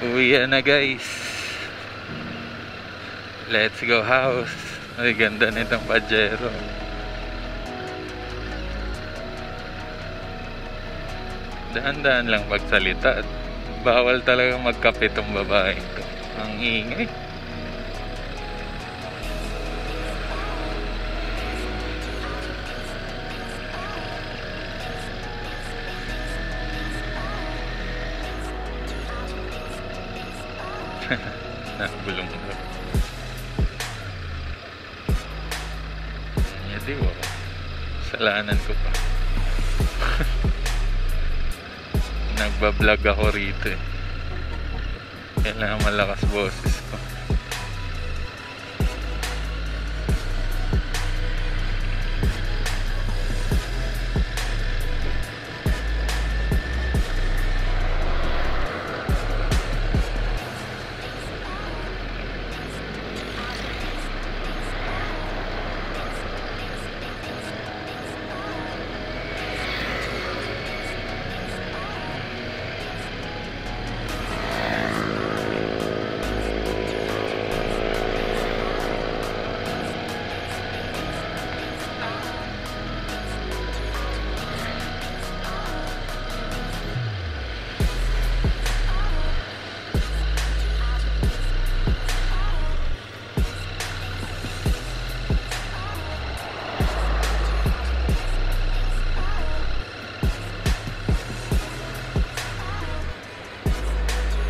Uwi na guys. Let's go house. Ay ganda nitong Pajero. Dahan-dahan lang pagsalita. Bawal talaga magkape tong babaeng to. Ang ingay. Nagulong ko. Hindi ko. Salanan ko pa. Nagbablog ako rito eh. Kailangan malakas boses ko.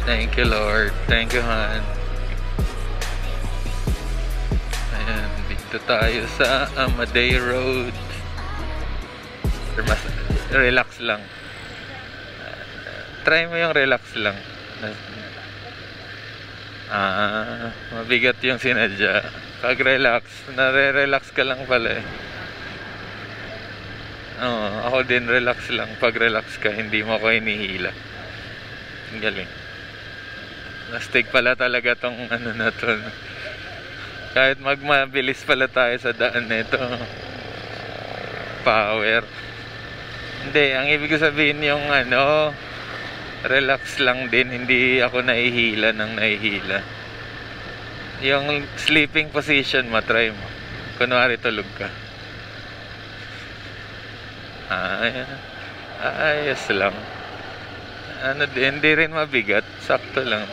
Thank you Lord. Thank you Han. Ayan, dito tayo sa Amaday Road. Mas relax lang. Try mo yung relax lang. Mabigat yung sinadya. Pag relax, nare-relax ka lang pala eh. Ako din relax lang. Pag relax ka, hindi mo ako hinihila. Ang galing. Nastig pala talaga tong ano na to. Kahit magmabilis pala tayo sa daan nito. Power. Hindi, ang ibig sabihin yung ano, relax lang din. Hindi ako nahihila ng nahihila. Yung sleeping position mo, try mo. Kunwari tulog ka. Ayos lang. Ano din, hindi rin mabigat. Sakto lang.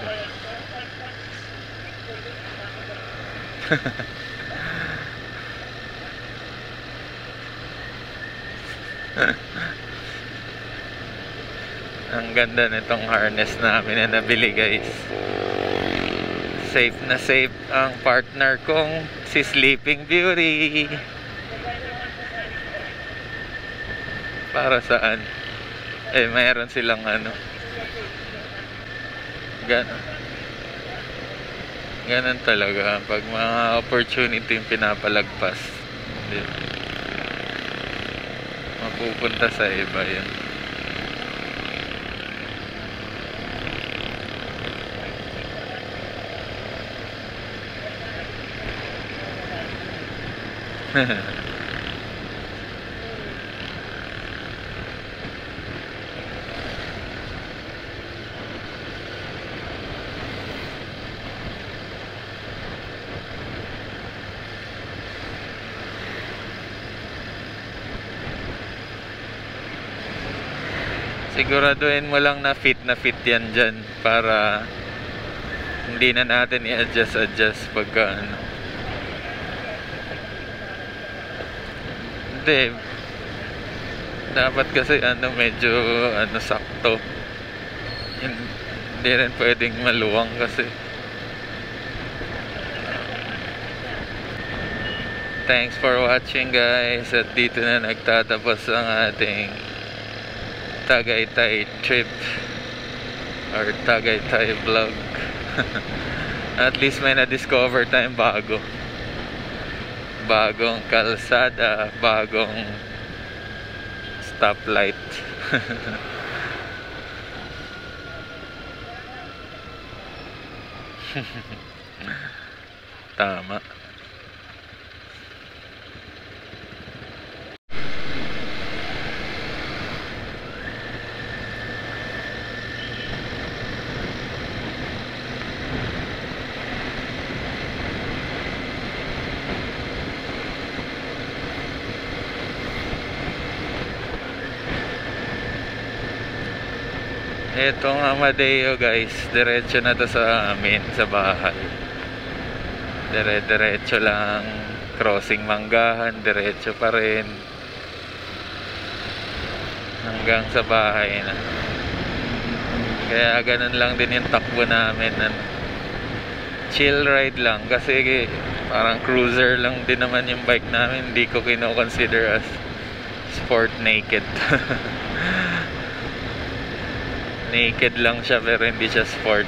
Ang ganda nitong harness namin na nabili guys. Safe na safe ang partner kong si Sleeping Beauty. Para saan? Eh, mayroon silang ano. Ganun talaga pag mga opportunity yung pinapalagpas, mapupunta sa iba yan. Siguraduhin mo lang na fit yan dyan para hindi na natin i-adjust pagka ano. Hindi, dapat kasi ano medyo ano sakto. Hindi rin pwedeng maluwang kasi. Thanks for watching guys. At dito na nagtatapos ang ating Tagaytay trip or Tagaytay vlog. At least may na-discover tayong bagong kalsada, bagong stoplight. Tama. Etong Amadeo guys, diretso na to sa amin, sa bahay. Diretso lang, crossing Manggahan, diretso pa rin. Hanggang sa bahay na. Kaya ganun lang din yung takbo namin. Chill ride lang kasi parang cruiser lang din naman yung bike namin. Hindi ko kino-consider as sport naked. Naked lang siya pero hindi siya sport.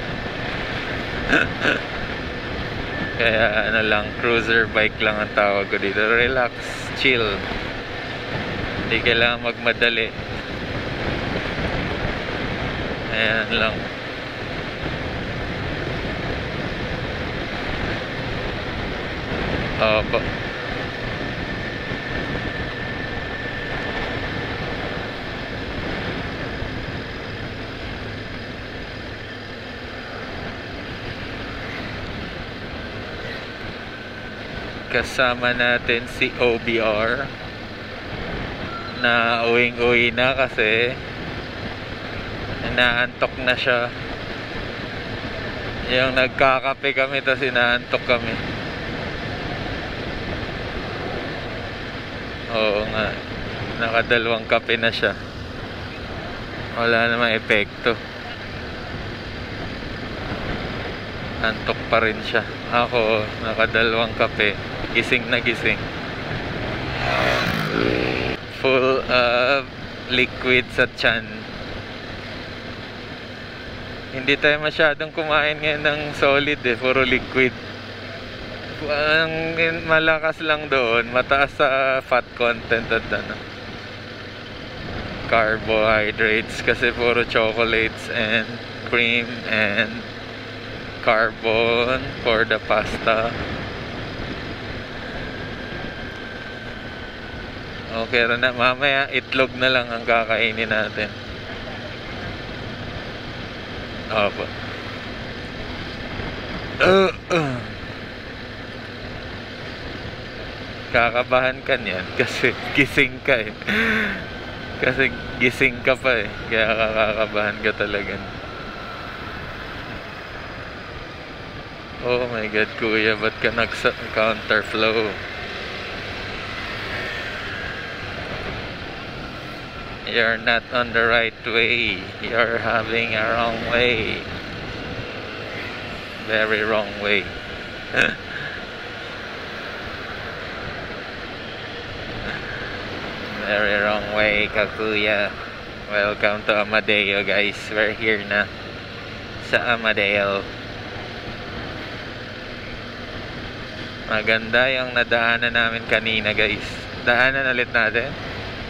Kaya ano lang, cruiser bike lang ang tawag ko dito. Relax, chill. Hindi kailangan magmadali. Ayan lang. Opo. Kasama natin si OBR na uwing-uwi na kasi inaantok na siya. Yung nagkakape kami tapos inaantok kami. Oo nga, nakadalawang kape na siya. Wala namang epekto. Antok pa rin siya. Ako, nakadalawang kape. Gising na gising. Full liquid sa tiyan. Hindi tayo masyadong kumain ngayon ng solid puro liquid. Ang malakas lang doon, mataas sa fat content at carbohydrates kasi puro chocolates and cream and carbon for the pasta. Okay na, mamaya itlog na lang ang kakainin natin. Opo. Kakabahan ka niyan kasi gising ka Kasi gising ka pa kaya kakakabahan ka talaga. Oh my God, kuya, ba't ka nag-counterflow? You're not on the right way. You're having a wrong way. Very wrong way. Very wrong way, kakuya. Welcome to Amadeo, guys. We're here na sa Amadeo. Maganda yung nadaanan namin kanina, guys. Daanan ulit natin.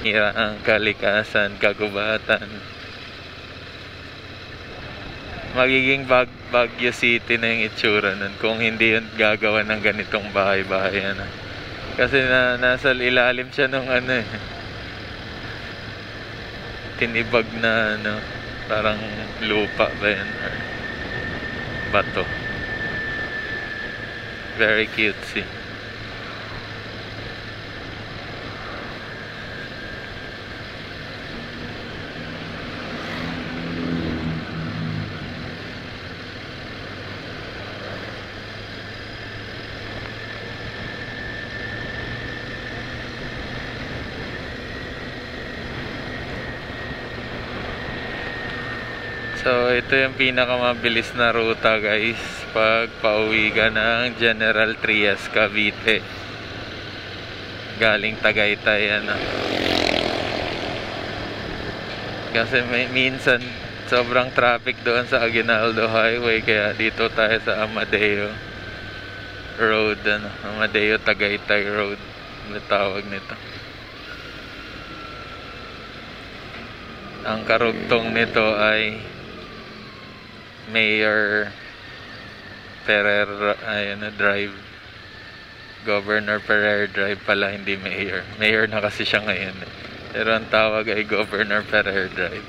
Ang kalikasan, kagubatan. Magiging Baguio City na yung itsura nun kung hindi yun gagawa ng ganitong bahay-bahay kasi nasa ilalim siya nung tinibag na parang lupa ba yan or bato. Very cutesy. So ito yung pinakamabilis na ruta, guys, pag pauwi ka ng General Trias, Cavite galing Tagaytay kasi minsan sobrang traffic doon sa Aguinaldo Highway kaya dito tayo sa Amadeo Road, Amadeo Tagaytay Road na tawag nito. Ang karugtong nito ay Mayor Ferrer Drive. Governor Ferrer Drive pala, hindi Mayor. Mayor na kasi siya ngayon. Pero ang tawag ay Governor Ferrer Drive.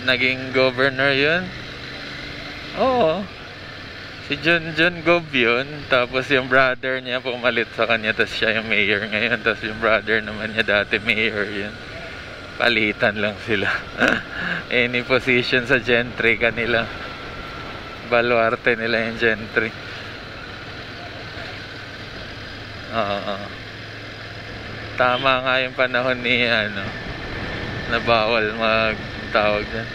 Naging governor yun? Oo. Si John Gob yun, tapos yung brother niya pumalit sa kanya, tapos siya yung mayor ngayon, tapos yung brother naman niya dati mayor yun. Palitan lang sila. Any position sa gentry kanila. Baluarte nila yung gentry. Oo. Tama nga yung panahon ni na bawal tawag dyan.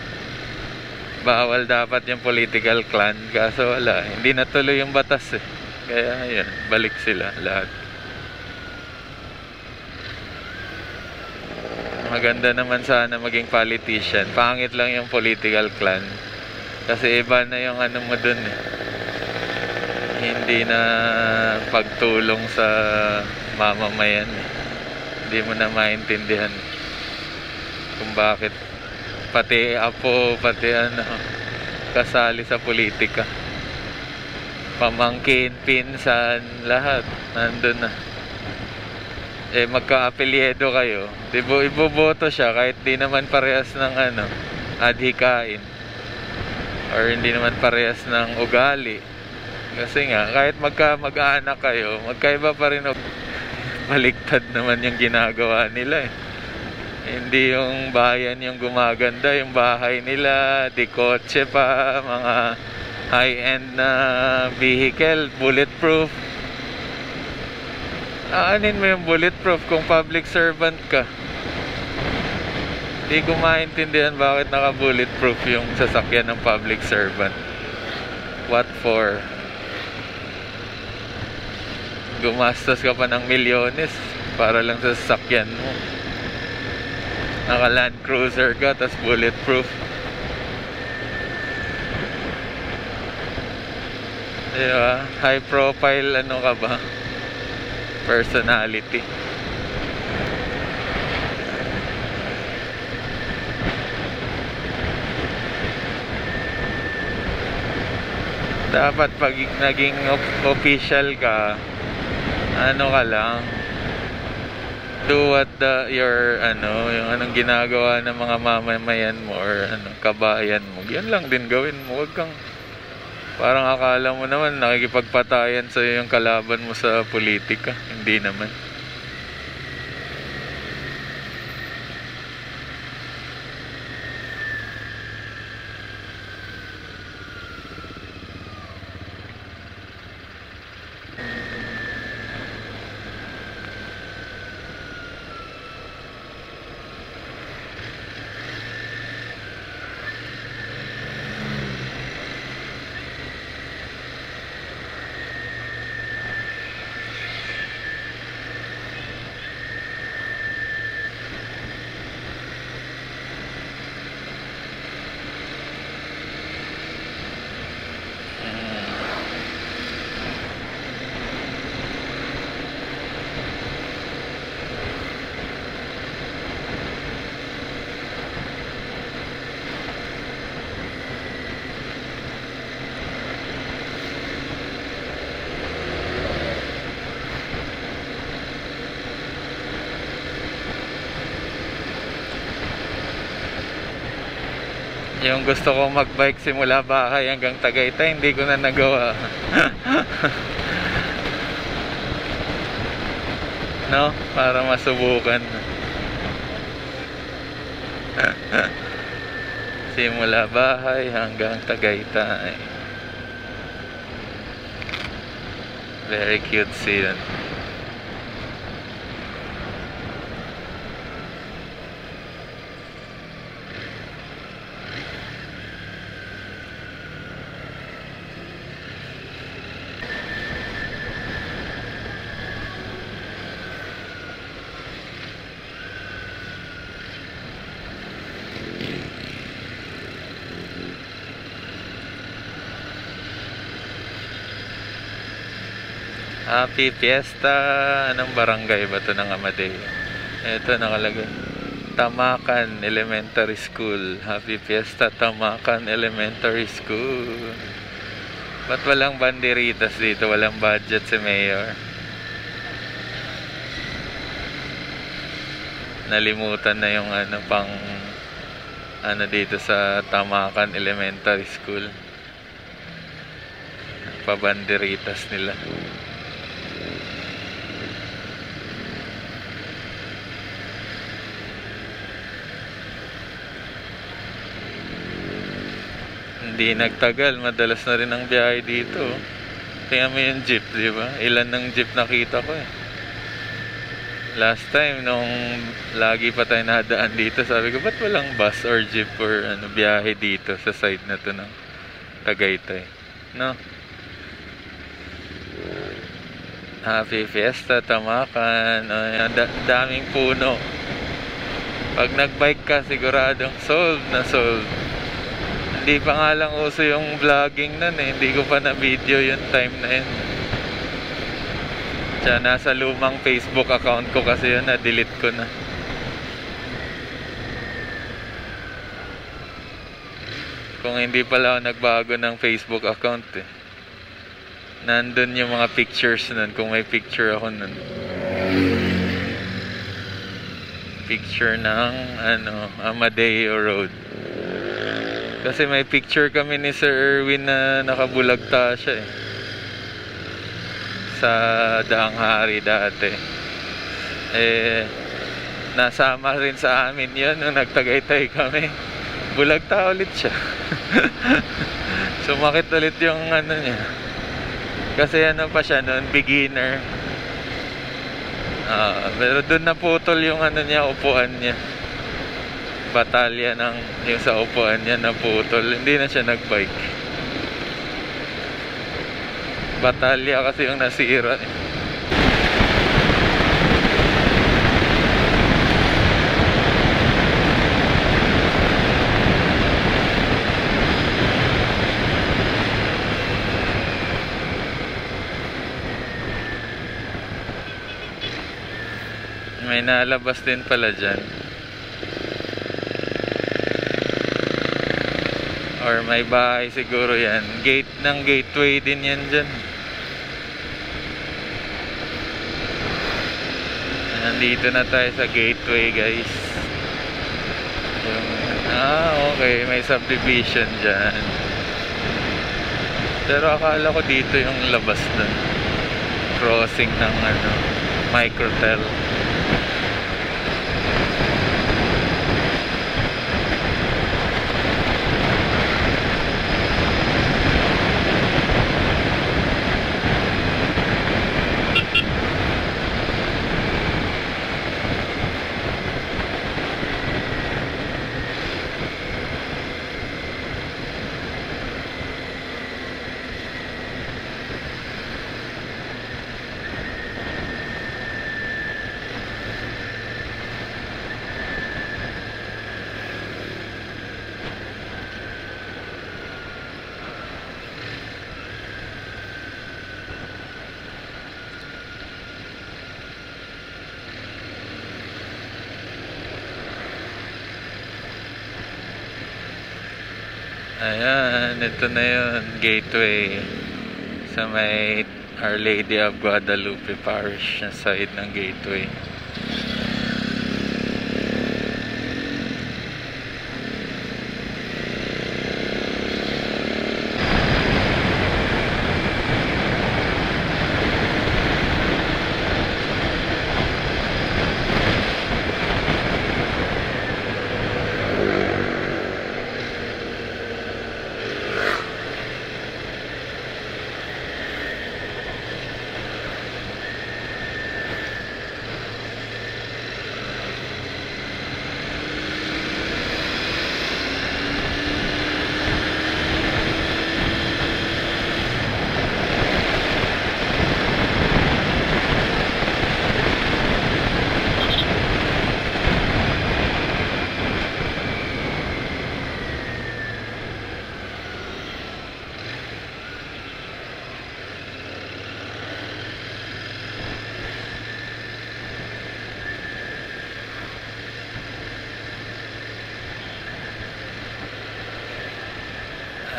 Bawal dapat yung political clan, kaso wala, hindi natuloy yung batas eh. Kaya yun, balik sila lahat. Maganda naman sana maging politician. Pangit lang yung political clan. Kasi iba na yung mo dun eh. Hindi na pagtulong sa mamamayan eh. Hindi mo na maintindihan kung bakit pati apo, pati kasali sa politika. Pamangkin, pinsan, lahat nandun na. Magka-apelyedo kayo, iboboto siya kahit di naman parehas ng adhikain or hindi naman parehas ng ugali. Kasi nga, kahit mag-aanak kayo, magkaiba pa rin. Baliktad naman yung ginagawa nila eh. Hindi yung bayan yung gumaganda, yung bahay nila, di kotse pa, mga high-end na vehicle, bulletproof. Aanin mo yung bulletproof kung public servant ka. Di ko maintindihan bakit naka-bulletproof yung sasakyan ng public servant. What for? Gumastos ka pa ng milyones para lang sa sasakyan mo. Naka Land Cruiser ka, tas bulletproof. Diba? High profile ka ba? Personality. Dapat pag naging official ka, ka lang, do what your yung anong ginagawa ng mga mamamayan mo or kabayan mo, yun lang din gawin mo. Huwag kang parang akala mo naman nakikipagpatayan sa yung kalaban mo sa politika. Hindi naman. Yung gusto kong magbike simula bahay hanggang Tagaytay, hindi ko na nagawa. No? Para masubukan. Simula bahay hanggang Tagaytay. Very cute scene. Happy Fiesta. Anong barangay ba ito ng Amadeo? Ito nakalagay, Tamakan Elementary School. Happy Fiesta Tamakan Elementary School. Ba't walang banderitas dito? Walang budget si Mayor. Nalimutan na yung pang dito sa Tamakan Elementary School. pabanderitas nila. Hindi nagtagal, madalas na rin ang biyahe dito. Tingnan mo yung jeep, di ba? Ilan ng jeep nakita ko eh. Last time, nung lagi pa tayo nadaan dito, sabi ko, ba't walang bus or jeep or biyahe dito sa side na to ng Tagaytay? No? Happy Fiesta, Tamakan. Daming puno. Pag nagbike ka, siguradong solved na solved. Hindi pa nga lang uso yung vlogging nun eh. Hindi ko pa na-video yung time na yun. Tsaka nasa lumang Facebook account ko kasi yun, na-delete ko na. Kung hindi pala ako nagbago ng Facebook account eh. Nandun yung mga pictures nun, kung may picture ako nun. Picture ng Amadeo Road. Kasi may picture kami ni Sir Erwin na nakabulagta siya eh. Sa Daang Hari dati. Nasama rin sa amin yun nung nagtagaytay kami. Bulagta ulit siya. Sumakit ulit yung niya. Kasi pa siya noon, beginner. Pero doon naputol yung niya, upuan niya. Batalya yung sa upuan niya naputol. Hindi na siya nagbike. Batalya kasi yung nasira eh. May nalabas din pala dyan. Or may bahay siguro yan. Gate ng gateway din yan dyan. Nandito na tayo sa gateway guys. Okay, may subdivision dyan. Pero akala ko dito yung labas dun. Crossing ng Microtel. Ayan, ito na yun, gateway sa may Our Lady of Guadalupe Parish na side ng gateway.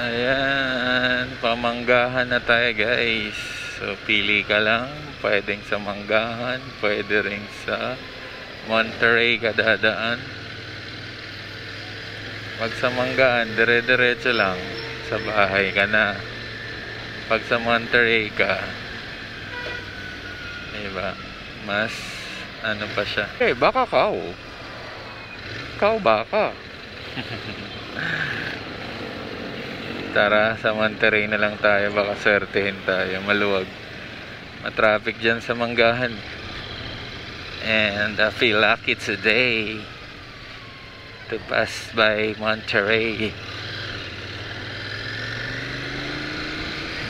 Ayan, pamanggahan na tayo guys. So pili ka lang, pwedeng sa Manggahan, pwede rin sa Monterey ka dadaan. Pag sa Manggahan, dire-diretso lang, sa bahay ka na. Pag sa Monterey ka, diba, mas ano pa siya. Eh, baka cow. Cow baka. Tara, sa Monterey na lang tayo. Baka swertehin tayo. Maluwag. Matraffic dyan sa Manggahan. And I feel lucky today to pass by Monterey.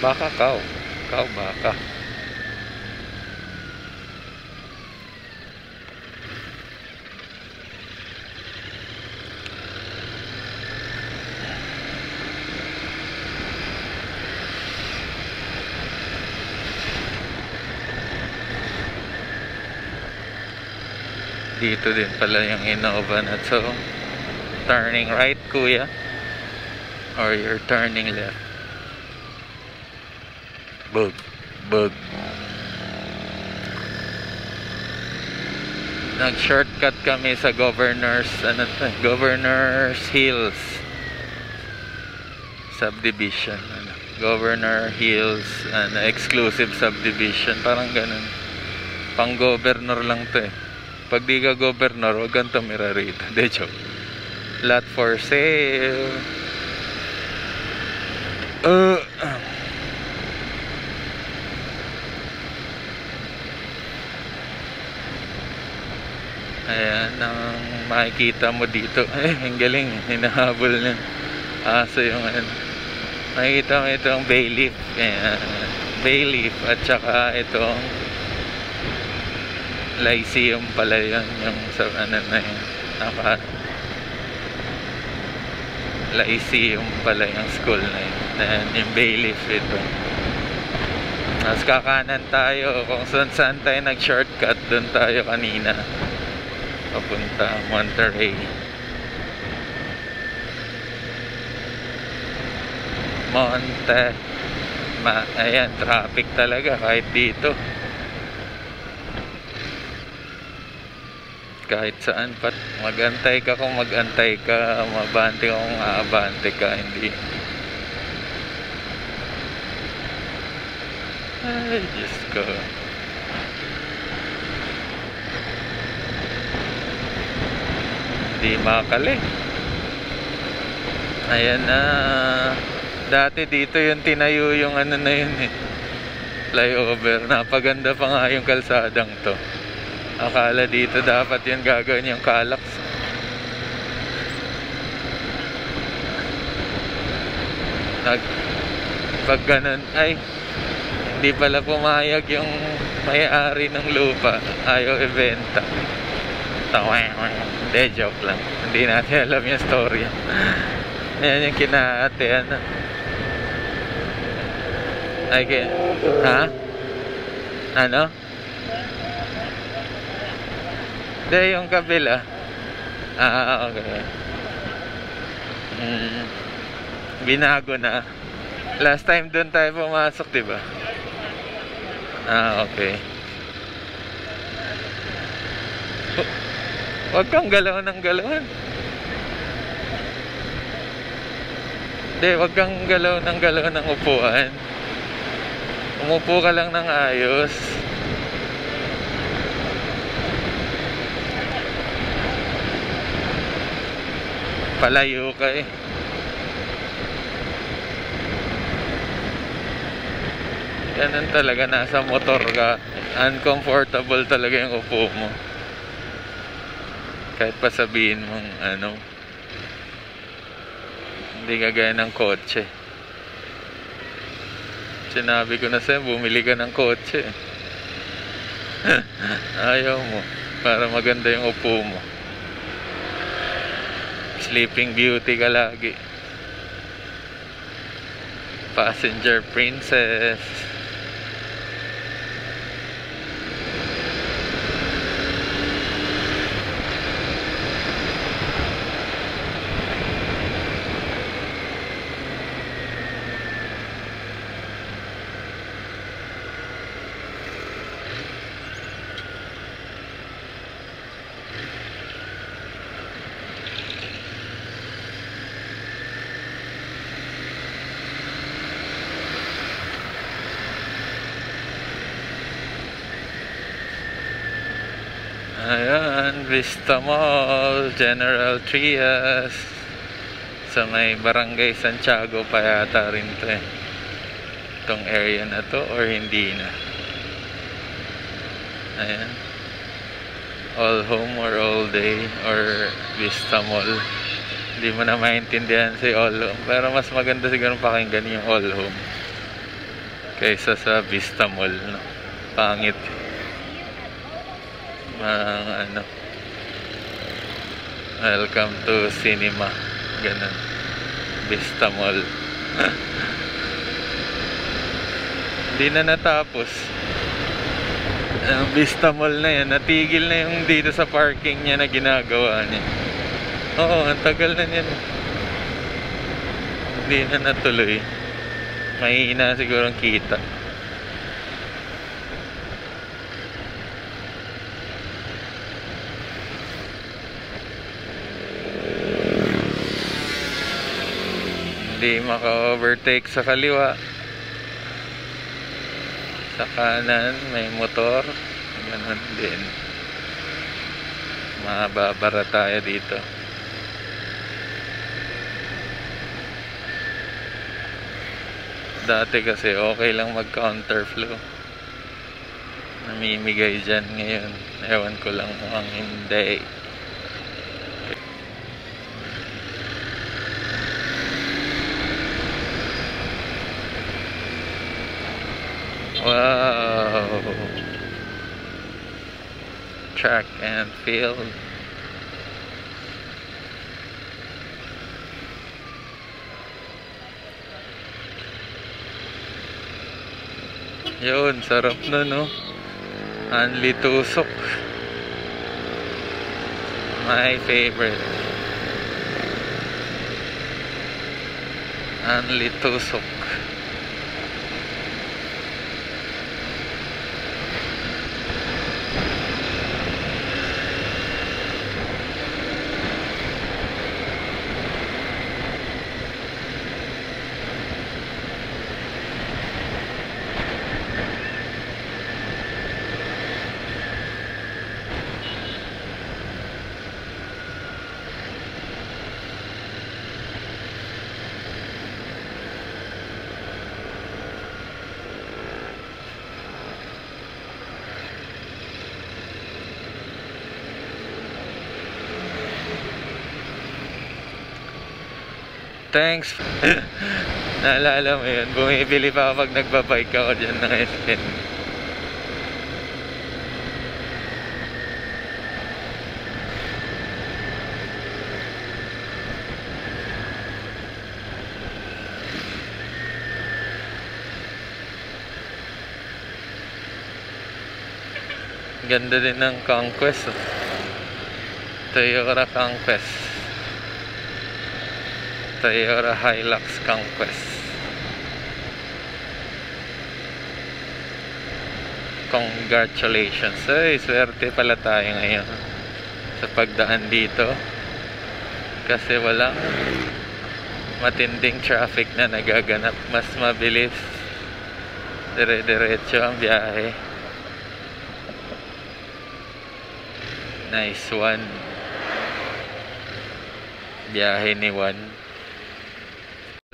Baka cow. Cow baka. Dito din pala yung Innova na to. Turning right, kuya. Or you're turning left. Bug. Bug. Nag-shortcut kami sa Governor's Governor's Hills subdivision. Governor Hills exclusive subdivision. Parang ganun. Pang governor lang to eh. Pag di ka governor, huwag kang tumira rito. De joke. Lot for sale. Ayan ang makikita mo dito. Ang galing. Hinahabol ng aso yung ano. Makikita mo itong bay leaf. Ayan. Bay leaf. At saka itong Lyceum pala yun. Yung sa ano na yun. Lyceum pala yung school na yun. Ayan, yung bay leaf ito. Mas kakanan tayo. Kung saan tayo nag-shortcut, doon tayo kanina. Papunta Monterey. Ayan, traffic talaga kahit dito. Kahit saan pat magantay ka kung magantay ka, mabante ka kung aabante ka, hindi. Ay, Diyos ko. Hindi makali. Ayan na. Dati dito yung tinayo yung ano na yun eh. Flyover. Napaganda pa nga yung kalsadang to. Akala dito dapat yun gagawin yung Calax. Pag ganun, ay hindi pala pumayag yung may-ari ng lupa. Ayaw ibenta. Hindi, joke lang. Hindi natin alam yung story. Yan yung kinaate. Ha? Ano? Hindi, yung kabila. Okay. Binago na. Last time doon tayo pumasok, diba? Okay. Huwag kang galaw ng galawan. Hindi, huwag kang galaw ng upuan. Umupo ka lang ng ayos. Palayo ka eh. Ganun talaga, nasa motor ka. Uncomfortable talaga yung upo mo. Kahit pa sabihin mong hindi kagaya ng kotse. Sinabi ko na sa'yo, bumili ka ng kotse. Ayaw mo. Para maganda yung upo mo. Sleeping Beauty ka lagi. Passenger princess. Ayan, Vista Mall, General Trias. Sa may Barangay Santiago pa yata rin to eh. Itong area na to or hindi na. Ayan. All home or all day or Vista Mall. Hindi mo na maintindihan si all home. Pero mas maganda siguro pakinggan yung all home kaysa sa Vista Mall, no? Pangit. Ano, welcome to cinema, ganun. Vista Mall. Hindi na natapos ang Vista Mall na yan. Natigil na yung dito sa parking niya na ginagawa niya. Oo, ang tagal na niyan. Hindi na natuloy. Mahihina siguro ang kita. Hindi maka-overtake sa kaliwa. Sa kanan may motor. Ganun din. Mababara tayo dito. Dati kasi okay lang mag-counterflow. Namimigay dyan ngayon. Ewan ko lang mukhang hindi. Wow. Track and field. Yun, sarap na, no? Anli tusok. My favorite. Anli tusok. Thanks. Naalala mo yun, bumibili pa ako pag nagbabike ako dyan ng SN. Ganda din ng Conquest. Oh. Toyota Conquest. Toyota Hilux Conquest. Congratulations. Ay, swerte pala tayo ngayon sa pagdaan dito. Kasi walang matinding traffic na nagaganap. Mas mabilis. Dire-diretso ang biyahe. Nice one. Biyahe ni Juan.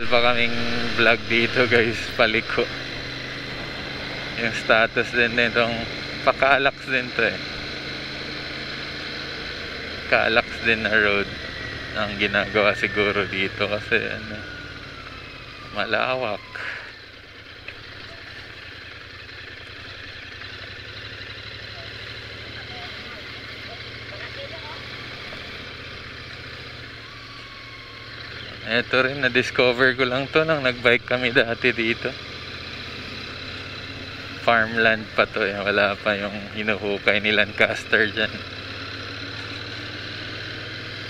Pa kaming vlog dito guys, paliko. Yung status din nitong Pakalax din to eh. Kalax din na road ang ginagawa siguro dito kasi ano, malawak. Ito rin, na-discover ko lang to nang nag-bike kami dati dito. Farmland pa to eh. Wala pa yung hinuhukay ni Lancaster dyan.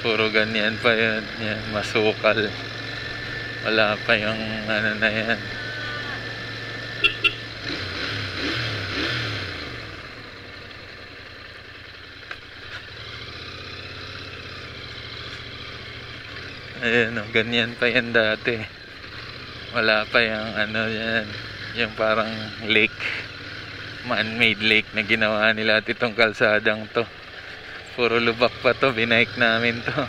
Puro ganyan pa yun. Yan, masukal. Wala pa yung ano na yan. Ayan o, ganyan pa yan dati. Wala pa yung ano yan, yung parang lake, man-made lake na ginawa nila at itong kalsadang to. Puro lubak pa to, binike namin to.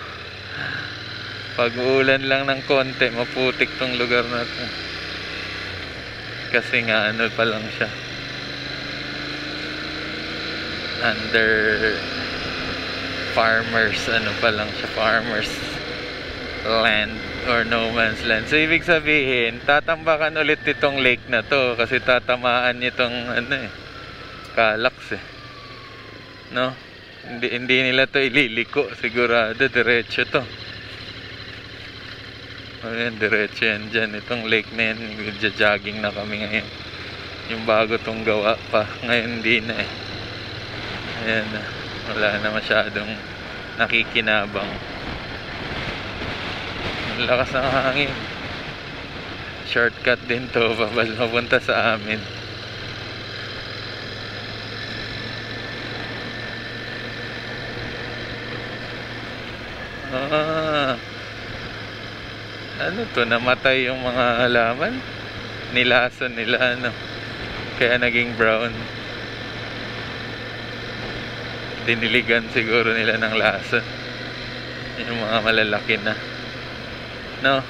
Pag uulan lang ng konti, maputik tong lugar na to. Kasi nga ano pa lang siya, under farmers, ano pa lang siya, farmers land or no man's land. So ibig sabihin, tatambakan ulit itong lake na to kasi tatamaan nitong ano Calax no? Hindi nila to ililiko, sigurado diretso to. Ayan, diretso yan dyan. Itong lake na yan, jogging na kami ngayon. Yung bago tong gawa pa, ngayon hindi na ayan na, wala na masyadong nakikinabang. Ang lakas ng hangin. Shortcut din to, papunta sa amin. Ano to, namatay yung mga halaman, nilason nila ano, kaya naging brown. Diniligan siguro nila ng lason yung mga malalaki na no,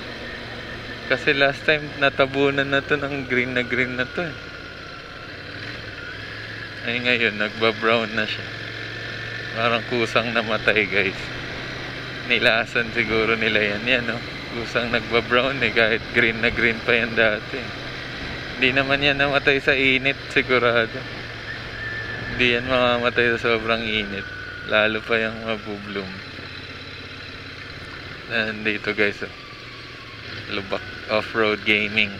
kasi last time natabunan na to ng green na to ay ngayon nagba-brown na siya, parang kusang namatay guys. Nilason siguro nila yan no, kusang nagba-brown kahit green pa yan dati. Hindi naman yan namatay sa init sigurado, hindi yan mamamatay sa sobrang init, lalo pa yung mabubloom. Nandito guys Lubak Off-Road Gaming.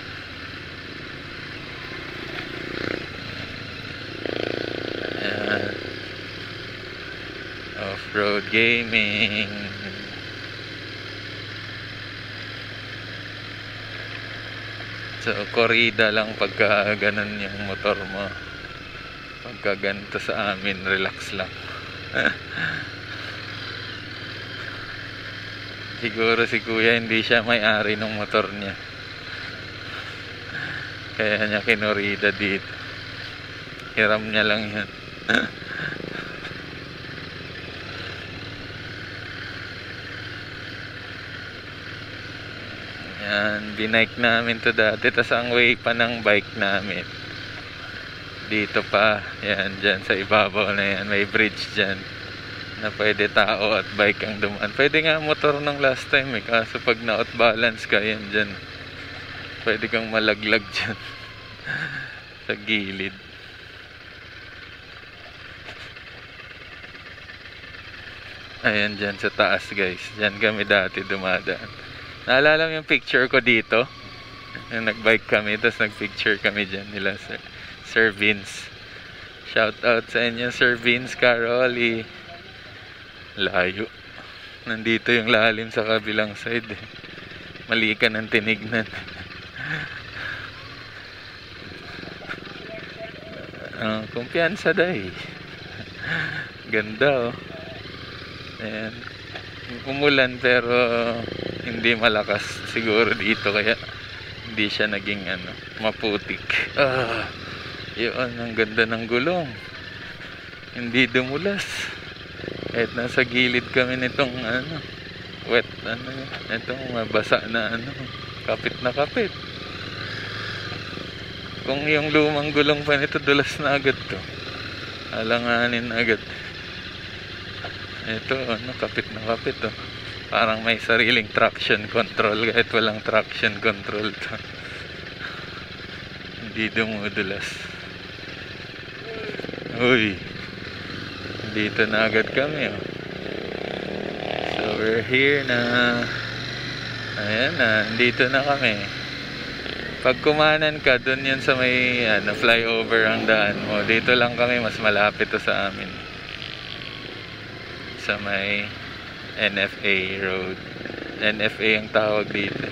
Off-Road Gaming. So korida lang pagka ganun yung motor mo, pagka ganito sa amin relax lang. Siguro si kuya hindi siya may-ari ng motor niya, kaya niya kinorida dito. Hiram niya lang yan. Yan, binike namin to dati, tas ang way pa ng bike namin dito pa, yan, dyan sa ibabaw na yan, may bridge dyan na pwede tao at bike ang dumaan. Pwede nga motor nung last time kaso pag na-out balance ka, yan dyan, pwede kang malaglag dyan sa gilid. Ayan dyan sa taas guys, dyan kami dati dumadaan. Naalala mo yung picture ko dito, yung nagbike kami tapos nagpicture kami dyan nila Sir Vince. Shout out sa inyo Sir Vince Caroli. Layo, nandito yung lalim sa kabilang side mali ka ng tinignan. Kumpiyansa dahi. Ganda ayan, umulan pero hindi malakas siguro dito kaya hindi siya naging maputik. Yun, ang ganda ng gulong, hindi dumulas kahit nasa gilid kami nitong wet itong mabasa na kapit na kapit. Kung yung lumang gulong pa nito, dulas na agad to, alanganin agad. Ito kapit na kapit parang may sariling traction control kahit walang traction control to. Hindi dumudulas. Uy, dito na agad kami so we're here na. Ayan na, dito na kami. Pag kumanan ka dun yun sa may flyover ang daan mo, dito lang kami, mas malapit to sa amin sa may NFA Road. NFA ang tawag dito.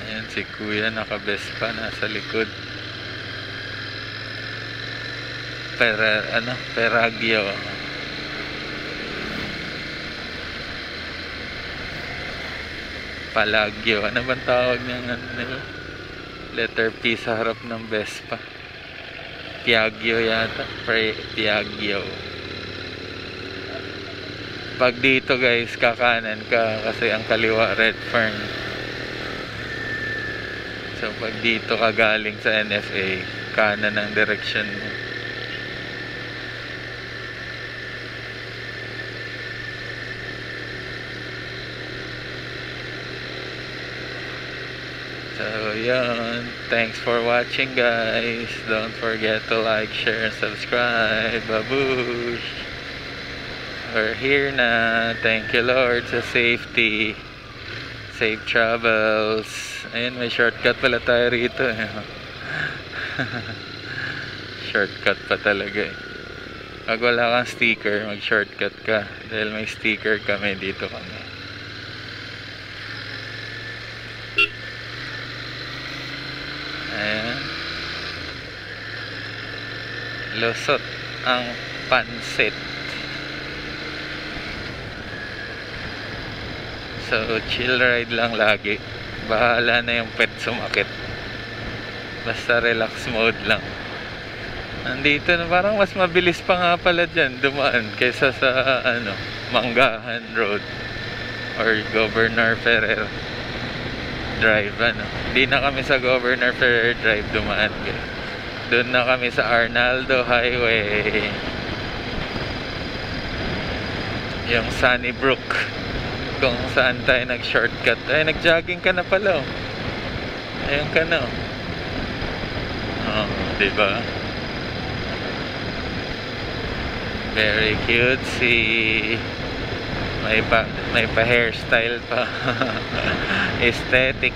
Ayan si kuya, naka-Vespa nasa likod. Peragyo. Palagyo. Ano bang tawag niyang nila? Letter P sa harap ng Vespa. Piaggio yata. Piaggio. Pag dito guys, kakanan ka kasi ang kaliwa Red Fern. So pag dito ka galing sa NFA, kanan ang direksyon mo. So yan, thanks for watching guys. Don't forget to like, share, and subscribe. Babush! We're here na. Thank you Lord sa safety. Safe travels. Ayun, may shortcut pala tayo rito. Shortcut pa talaga eh. Pag wala kang sticker, mag shortcut ka. Dahil may sticker kami, dito kami. Ayan. Lusot ang pansit. So, chill ride lang lagi. Bahala na yung pet sumakit. Basta relax mode lang. Nandito na parang mas mabilis pa nga pala dyan dumaan kaysa sa Manggahan Road or Governor Ferrer Drive. Hindi na kami sa Governor Ferrer Drive dumaan. Doon na kami sa Arnaldo Highway. Yung Sunnybrook, kung saan tayo nag-shortcut. Ay, nag-jogging ka na pala oh. Ayun ka na oh. Oh, diba? Very cutesy. May pa hairstyle pa. Aesthetic.